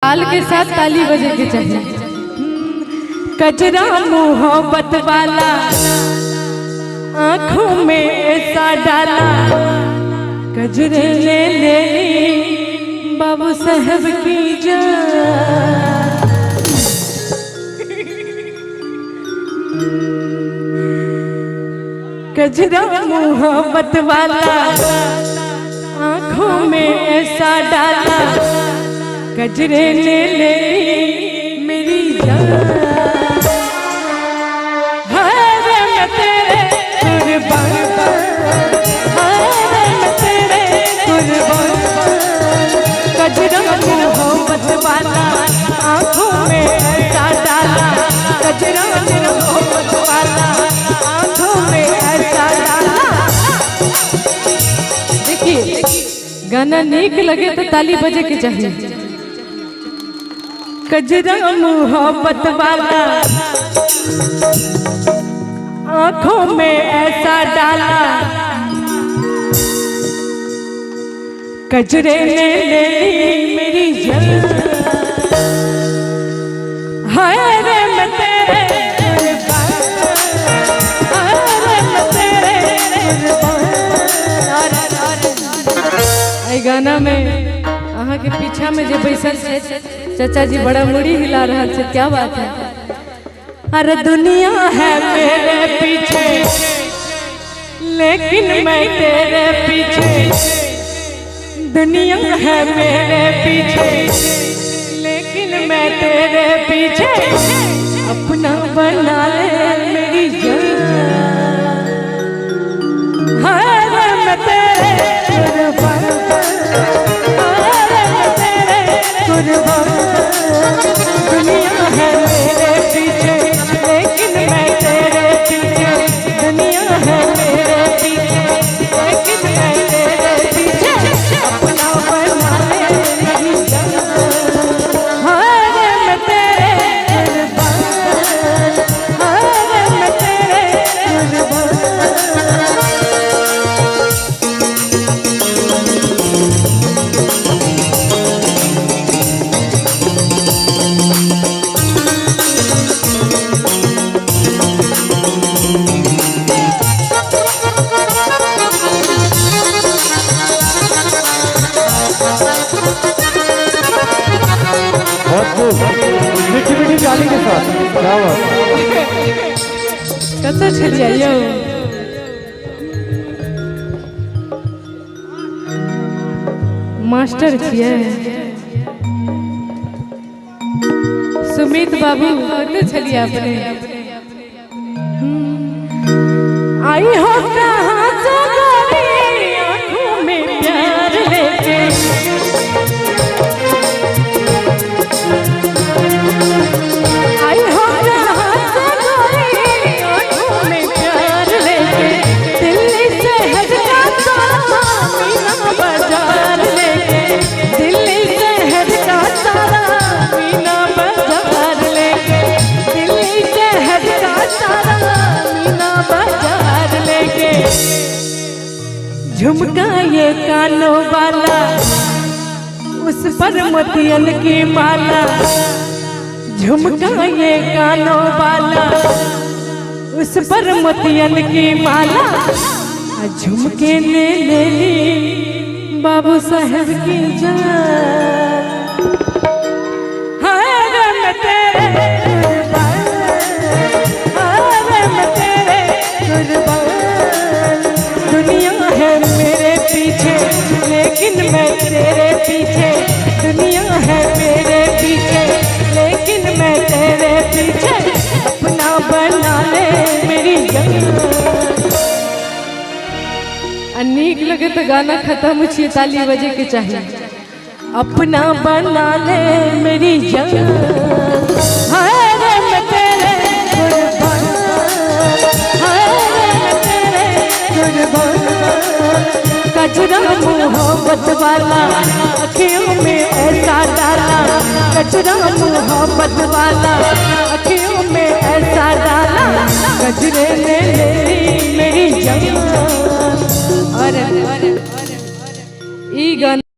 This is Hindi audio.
ताल के साथ ताली बजे के चाहिए। कजरा मोहब्बत वाला आंखों में ऐसा डाला, कजरे ले ले बाबू साहब की जान। कजरा मोहब्बत वाला आंखों में ऐसा डाला, कजरे ले ले मेरी जान। हाय मैं तेरे कुर्बान, हाय मैं तेरे कुर्बान। कजरा मोहब्बत वाला आंखों में ऐसा डाला, कजरा मोहब्बत वाला आंखों में ऐसा डाला। देखिए गाना नीक लगे तो ताली बजे के चाहिए। कजरा मोहब्बत वाला आंखों में ऐसा डाला, कजरे ने ले मेरी जान। हाय रे मैं तेरे कुर्बान, हाय रे मैं तेरे कुर्बान। आई गाना में अहाँ के पीछा में जो बैसल है चाचा जी बड़ा मुड़ी हिला रहा है, क्या बात है। अरे दुनिया है मेरे पीछे लेकिन मैं तेरे पीछे, दुनिया है मेरे पीछे लेकिन मैं तेरे पीछे। अपना बना ले मेरी जान, हाय मैं तेरे कुर्बान, दुनिया है मेरे पीछे लेकिन मैं तेरे पीछे, दुनिया है मेरे पीछे लेकिन मैं तेरे पीछे। अपना बना ले मेरी जान, हाय मैं तेरे कुर्बान, हाय मैं तेरे कुर्बान। मीठी मीठी गाली के साथ क्या बात। कत छलिया मास्टर छिए सुमित बाबू, कत छलिया अपने। आई हो कहाँ से गोरी आँखों में प्यार लेके, आई हो कहाँ से गोरी आँखों में प्यार लेके। दिल्ली शहर का सारा मीना बाजार लेके, दिल्ली शहर का सारा मीना बाजार लेके, दिल्ली शहर का सारा मीना बाजार लेके। झुमका ये कानों वाला उस पर मोतियन की माला, झुमका ये कानों वाला उस पर मोतियन की माला। झुमके ले ले बाबू साहब की जान, हाय मैं तेरे कुर्बान, हाय मैं तेरे कुर्बान। दुनिया है मेरे पीछे लेकिन मैं तेरे पीछे, दुनिया है मेरे पीछे लेकिन मैं तेरे पीछे। अपना बना ले मेरी जान। नीक लगे तो गाना खत्म हुई ताली बजे के चाहिए। अपना बना ले मेरी जान, हाय मैं तेरे कुर्बान, हाय मैं तेरे कुर्बान। कजरा मोहब्बत वाला अखियों में ऐसा डाला, कजरा मोहब्बत वाला अखियों में ऐसा डाला, कजरे ले ले मेरी जान। और ई गाना